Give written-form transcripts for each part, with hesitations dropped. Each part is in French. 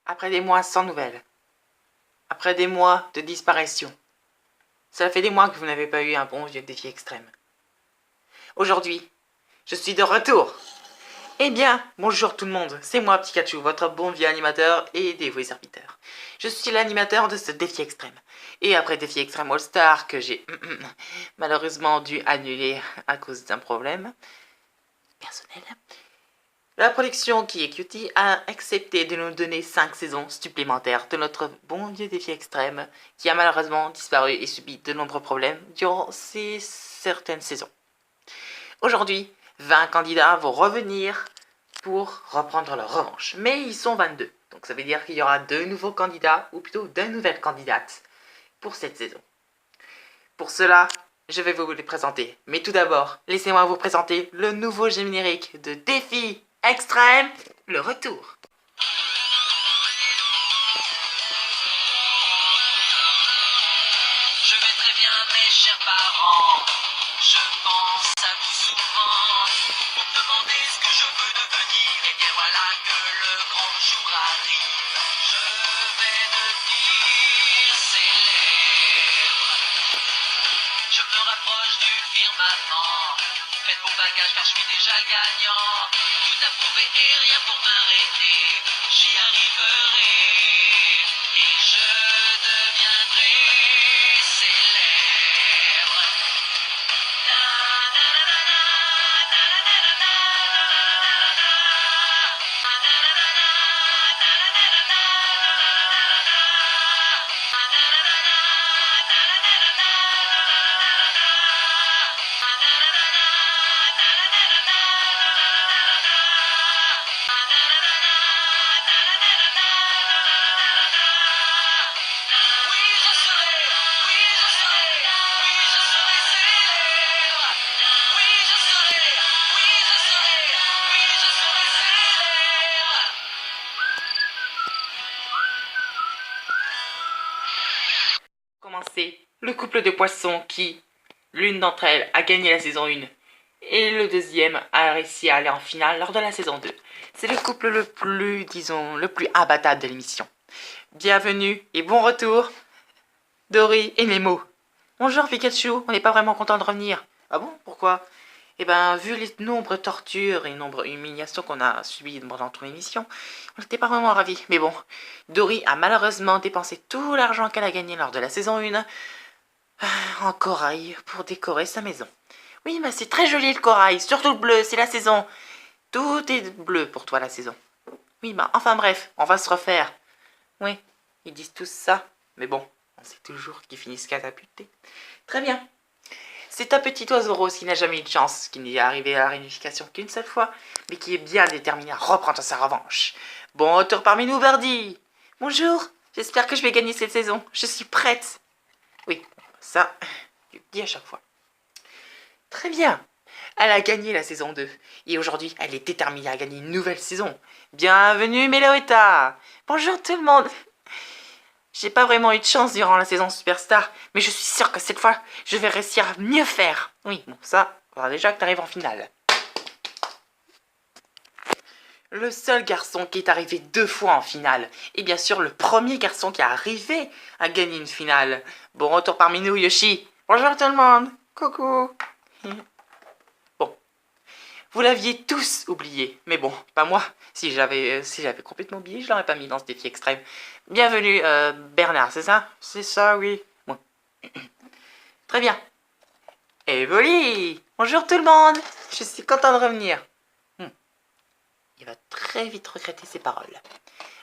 Après des mois sans nouvelles. Après des mois de disparition. Cela fait des mois que vous n'avez pas eu un bon vieux défi extrême. Aujourd'hui, je suis de retour. Eh bien, bonjour tout le monde, c'est moi Pikachu, votre bon vieux animateur et dévoué serviteur. Je suis l'animateur de ce défi extrême. Et après défi extrême All Star que j'ai malheureusement dû annuler à cause d'un problème personnel, la production qui est Cutie a accepté de nous donner 5 saisons supplémentaires de notre bon vieux défi extrême qui a malheureusement disparu et subi de nombreux problèmes durant ces certaines saisons. Aujourd'hui, 20 candidats vont revenir pour reprendre leur revanche. Mais ils sont 22. Donc ça veut dire qu'il y aura 2 nouveaux candidats, ou plutôt 2 nouvelles candidates pour cette saison. Pour cela, je vais vous les présenter. Mais tout d'abord, laissez-moi vous présenter le nouveau générique de Défi Extrême, le retour. Je vais très bien, mes chers parents. Je pense à vous souvent. Vous me demandez ce que je veux devenir. Et bien voilà que le grand jour arrive. Je vais devenir célèbre. Je me rapproche du firmament. Faites vos bagages car je suis déjà le gagnant. Tout à prouver et rien pour m'arrêter. J'y arriverai. Et je deviendrai célèbre. Na na na na na na na na na na Commencer le couple de poissons qui, l'une d'entre elles, a gagné la saison 1 et le deuxième a réussi à aller en finale lors de la saison 2. C'est le couple le plus, le plus imbattable de l'émission. Bienvenue et bon retour, Dory et Nemo. Bonjour Pikachu, on n'est pas vraiment content de revenir. Ah bon, pourquoi? Eh ben, vu les nombreuses tortures et les nombreuses humiliations qu'on a subies pendant toute l'émission, on n'était pas vraiment ravis. Mais bon, Dory a malheureusement dépensé tout l'argent qu'elle a gagné lors de la saison 1 en corail pour décorer sa maison. Oui, mais c'est très joli le corail, surtout le bleu, c'est la saison. Tout est bleu pour toi la saison. Oui, bah enfin bref, on va se refaire. Oui, ils disent tous ça, mais bon, on sait toujours qu'ils finissent catapultés. Très bien. C'est un petit oiseau rose qui n'a jamais eu de chance, qui n'est arrivé à la réunification qu'une seule fois, mais qui est bien déterminé à reprendre sa revanche. Bon retour parmi nous, Birdie. Bonjour, j'espère que je vais gagner cette saison. Je suis prête. Oui, ça, je le dis à chaque fois. Très bien. Elle a gagné la saison 2. Et aujourd'hui, elle est déterminée à gagner une nouvelle saison. Bienvenue, Meloetta. Bonjour tout le monde. J'ai pas vraiment eu de chance durant la saison Superstar, mais je suis sûre que cette fois, je vais réussir à mieux faire. Oui, bon, ça, il faudra déjà que tu arrives en finale. Le seul garçon qui est arrivé 2 fois en finale, et bien sûr le premier garçon qui est arrivé à gagner une finale. Bon retour parmi nous, Yoshi. Bonjour tout le monde. Coucou. Bon, vous l'aviez tous oublié, mais bon, pas moi. Si j'avais complètement oublié, je l'aurais pas mis dans ce défi extrême. Bienvenue, Bernard, c'est ça? C'est ça, oui. Bon. Très bien. Evoli. Bonjour tout le monde. Je suis content de revenir. Il va très vite regretter ses paroles.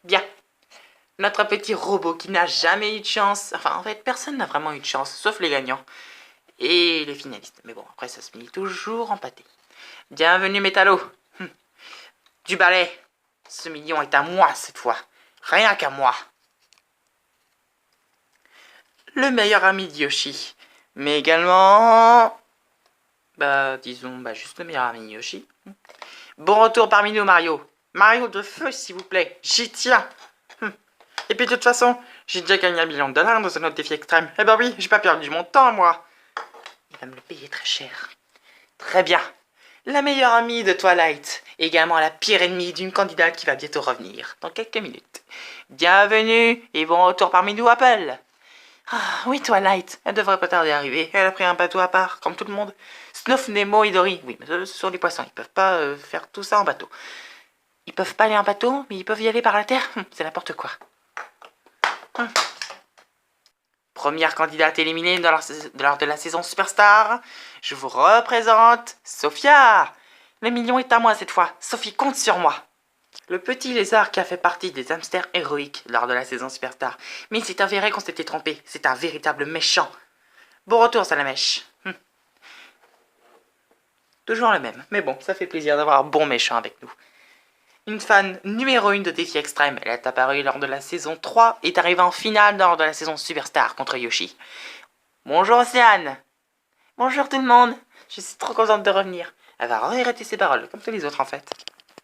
Bien. Notre petit robot qui n'a jamais eu de chance. Enfin, en fait, personne n'a vraiment eu de chance, sauf les gagnants. Et les finalistes. Mais bon, après, ça se finit toujours en pâté. Bienvenue, Métallo. Du balai. Ce million est à moi, cette fois. Rien qu'à moi. Le meilleur ami de Yoshi. Mais également... disons, juste le meilleur ami de Yoshi. Bon retour parmi nous, Mario. Mario de feu, s'il vous plaît. J'y tiens. Et puis, de toute façon, j'ai déjà gagné $1 million dans un autre défi extrême. Eh ben oui, j'ai pas perdu mon temps, moi. Il va me le payer très cher. Très bien. La meilleure amie de Twilight. Également la pire ennemie d'une candidate qui va bientôt revenir, dans quelques minutes. Bienvenue et bon retour parmi nous, Apple. Ah, oui, Twilight, elle devrait pas tarder à arriver. Elle a pris un bateau à part, comme tout le monde. Snuff, Nemo et Dory, oui, mais ce sont des poissons, ils peuvent pas faire tout ça en bateau. Ils peuvent pas aller en bateau, mais ils peuvent y aller par la terre. C'est n'importe quoi. Première candidate éliminée lors de la saison Superstar. Je vous représente Sophia. Le million est à moi cette fois. Sophie compte sur moi. Le petit lézard qui a fait partie des hamsters héroïques lors de la saison Superstar. Mais il s'est avéré qu'on s'était trompé. C'est un véritable méchant. Bon retour, Salamèche. Toujours le même. Mais bon, ça fait plaisir d'avoir un bon méchant avec nous. Une fan numéro 1 de Défi Extrême, elle est apparue lors de la saison 3 et est arrivée en finale lors de la saison Superstar contre Yoshi. Bonjour Océane. Bonjour tout le monde. Je suis trop contente de revenir. Elle va regretter ses paroles, comme tous les autres en fait.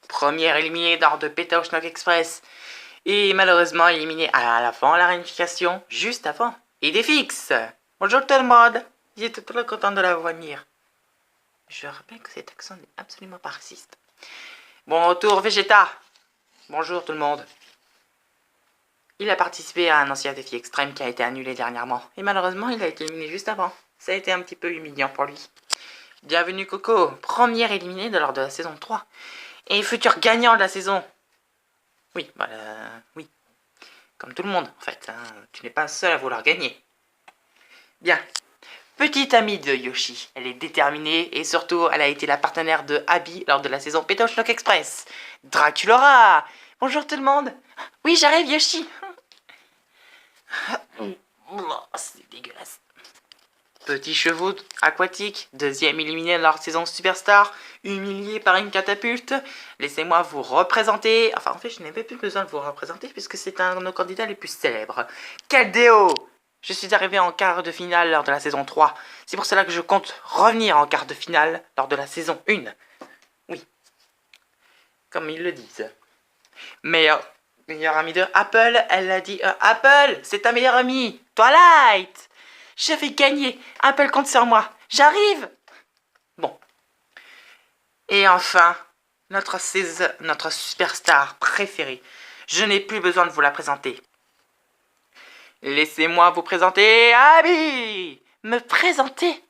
Première éliminée lors de Pétao Schnock Express. Et malheureusement éliminée avant la réunification, juste avant. Et Défix. Bonjour tout le monde. J'étais trop contente de la revenir. Je rappelle que cet accent n'est absolument pas raciste. Bon retour Vegeta. Bonjour tout le monde. Il a participé à un ancien défi extrême qui a été annulé dernièrement. Et malheureusement, il a été éliminé juste avant. Ça a été un petit peu humiliant pour lui. Bienvenue Coco, première éliminée lors de la saison 3. Et futur gagnant de la saison. Oui, voilà, oui. Comme tout le monde, en fait. Hein. Tu n'es pas seul à vouloir gagner. Bien. Petite amie de Yoshi. Elle est déterminée et surtout, elle a été la partenaire de Abby lors de la saison Pétao Schnock Express. Draculaura. Bonjour tout le monde. Oui, j'arrive Yoshi. C'est dégueulasse. Petit chevaux aquatique, deuxième éliminé lors de saison Superstar, humilié par une catapulte. Laissez-moi vous représenter. Enfin, en fait, je n'avais plus besoin de vous représenter puisque c'est un de nos candidats les plus célèbres. Caldeo. Je suis arrivé en quart de finale lors de la saison 3. C'est pour cela que je compte revenir en quart de finale lors de la saison 1. Oui. Comme ils le disent. Meilleur ami de Apple, elle a dit Apple, c'est ta meilleure amie. Twilight. Je vais gagner. Apple compte sur moi. J'arrive. Bon. Et enfin, notre superstar préférée. Je n'ai plus besoin de vous la présenter. Laissez-moi vous présenter Abby. Me présenter.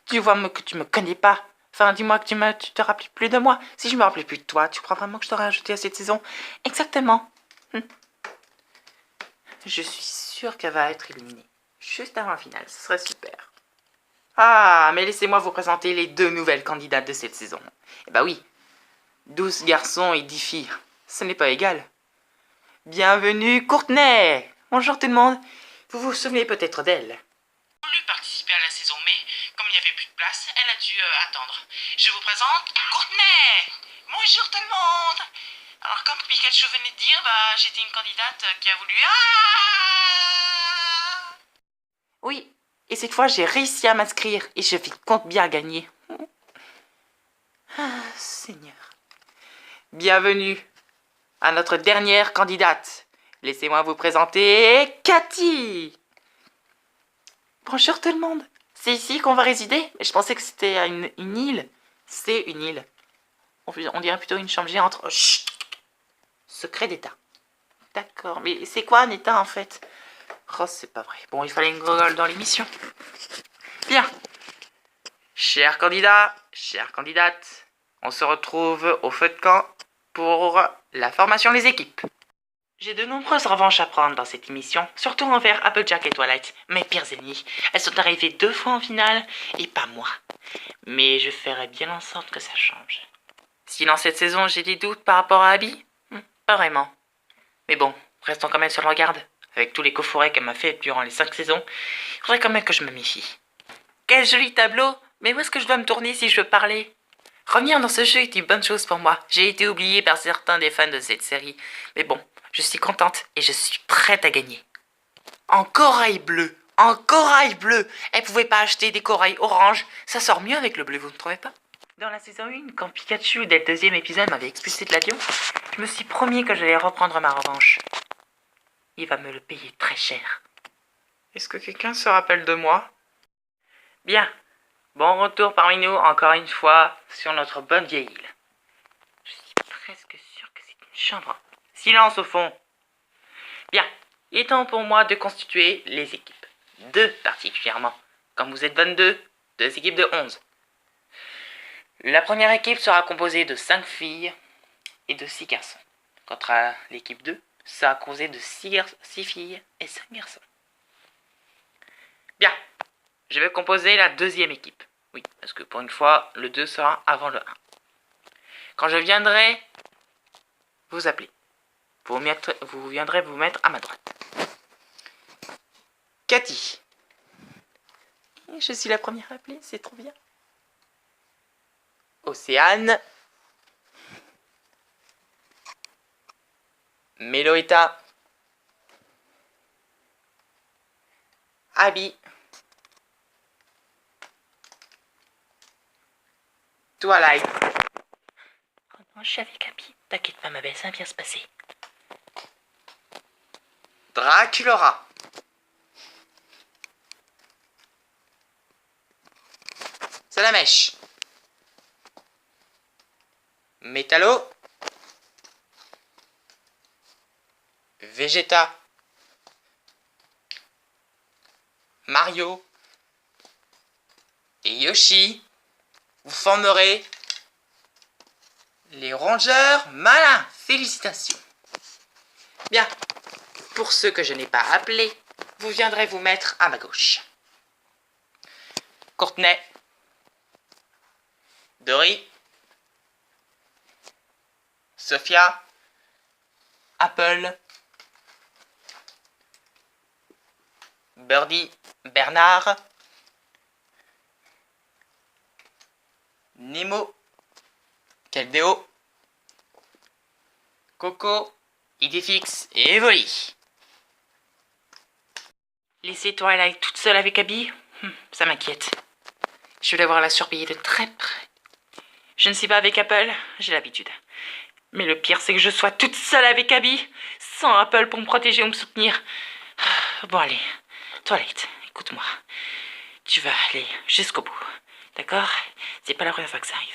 Tu vois que tu me connais pas. Enfin, dis-moi que tu te rappelles plus de moi. Si je me rappelais plus de toi, tu crois vraiment que je t'aurais ajouté à cette saison? Exactement. Je suis sûre qu'elle va être éliminée. Juste avant la finale, ce serait super. Ah, mais laissez-moi vous présenter les deux nouvelles candidates de cette saison. Eh bah oui, 12 garçons et 10 filles. Ce n'est pas égal. Bienvenue Courtenay. Bonjour tout le monde. Vous vous souvenez peut-être d'elle. Elle a voulu participer à la saison, mais comme il n'y avait plus de place, elle a dû attendre. Je vous présente Courtenay. Bonjour tout le monde. Alors comme Pikachu venait de dire, j'étais une candidate qui a voulu... Oui, et cette fois j'ai réussi à m'inscrire et je compte bien gagner. Ah, Seigneur. Bienvenue à notre dernière candidate. Laissez-moi vous présenter Cathy. Bonjour tout le monde. C'est ici qu'on va résider? Je pensais que c'était une île. C'est une île. On dirait plutôt une chambre géante. Oh, chut. Secret d'État. D'accord, mais c'est quoi un État en fait? Oh, c'est pas vrai. Bon, il fallait une gogole dans l'émission. Bien. Chers candidats, chères candidates, on se retrouve au feu de camp pour la formation des équipes. J'ai de nombreuses revanches à prendre dans cette émission, surtout envers Applejack et Twilight, mes pires ennemis. Elles sont arrivées 2 fois en finale, et pas moi. Mais je ferai bien en sorte que ça change. Si dans cette saison j'ai des doutes par rapport à Abby, pas vraiment. Mais bon, restons quand même sur le garde. Avec tous les coffrets qu'elle m'a fait durant les 5 saisons, il faudrait quand même que je me méfie. Quel joli tableau! Mais où est-ce que je dois me tourner si je veux parler? Revenir dans ce jeu est une bonne chose pour moi. J'ai été oubliée par certains des fans de cette série. Mais bon, je suis contente et je suis prête à gagner. En corail bleu! En corail bleu! Elle pouvait pas acheter des corails orange. Ça sort mieux avec le bleu, vous ne trouvez pas? Dans la saison 1, quand Pikachu, dès le 2e épisode, m'avait expulsé de l'avion, je me suis promis que j'allais reprendre ma revanche. Il va me le payer très cher. Est-ce que quelqu'un se rappelle de moi? Bien. Bon retour parmi nous, encore une fois, sur notre bonne vieille île. Chambre. Silence au fond. Bien, il est temps pour moi de constituer les équipes. 2 particulièrement. Comme vous êtes 22, 2 équipes de 11. La première équipe sera composée de 5 filles et de 6 garçons. Quant à l'équipe 2, sera composée de 6 filles et 5 garçons. Bien, je vais composer la deuxième équipe. Oui, parce que pour une fois, le 2 sera avant le 1. Quand je viendrai vous appeler, vous viendrez vous mettre à ma droite. Cathy. Je suis la première appelée, c'est trop bien. Océane. Méloïta. Abby. Twilight. Oh non, je suis avec Abby. T'inquiète pas ma belle, ça va bien se passer. Draculora. Salamèche. Métallo. Vegeta. Mario. Et Yoshi. Vous formerez les rongeurs malins. Félicitations. Bien. Pour ceux que je n'ai pas appelés, vous viendrez vous mettre à ma gauche. Courtenay. Dory. Sophia. Apple. Birdie. Bernard. Nemo. Caldeo. Coco. Idéfix et Evoli. Laisser Twilight toute seule avec Abby, ça m'inquiète. Je vais devoir la surveiller de très près. Je ne suis pas avec Apple, j'ai l'habitude. Mais le pire, c'est que je sois toute seule avec Abby, sans Apple pour me protéger ou me soutenir. Bon, allez, Twilight, écoute-moi. Tu vas aller jusqu'au bout, d'accord? C'est pas la première fois que ça arrive.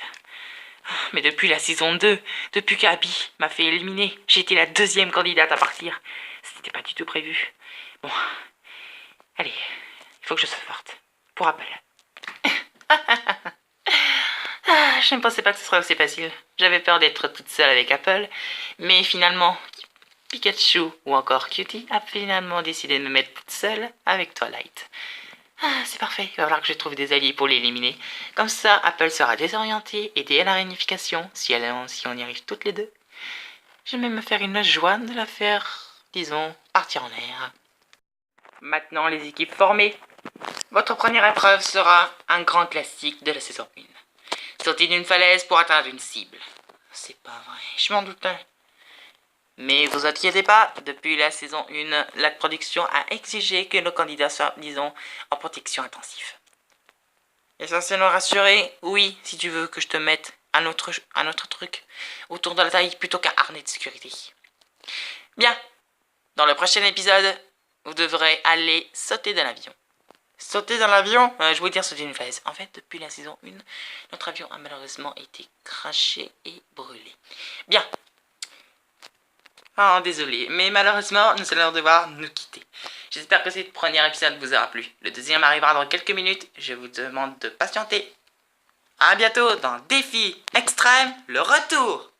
Mais depuis la saison 2, depuis qu'Abby m'a fait éliminer, j'ai été la 2e candidate à partir. C'était pas du tout prévu. Bon, allez, il faut que je sois forte. Pour Apple. Je ne pensais pas que ce serait aussi facile. J'avais peur d'être toute seule avec Apple. Mais finalement, Pikachu ou encore Cutie a finalement décidé de me mettre toute seule avec Twilight. C'est parfait, il va falloir que je trouve des alliés pour l'éliminer. Comme ça, Apple sera désorientée, aidée à la réunification, si on y arrive toutes les deux. Je vais même me faire une joie de la faire, disons, partir en l'air. Maintenant, les équipes formées. Votre première épreuve sera un grand classique de la saison 1. Sauter d'une falaise pour atteindre une cible. C'est pas vrai, je m'en doutais. Mais vous inquiétez pas, depuis la saison 1, la production a exigé que nos candidats soient, disons, en protection intensive. Essentiellement rassuré, oui, si tu veux que je te mette un autre truc autour de la taille plutôt qu'un harnais de sécurité. Bien, dans le prochain épisode, vous devrez aller sauter dans l'avion. Sauter dans l'avion, je voulais dire sauter d'une falaise. En fait, depuis la saison 1, notre avion a malheureusement été craché et brûlé. Bien. Oh, désolé, mais malheureusement, nous allons devoir nous quitter. J'espère que ce premier épisode vous aura plu. Le deuxième arrivera dans quelques minutes. Je vous demande de patienter. À bientôt dans Défi Extrême, le retour.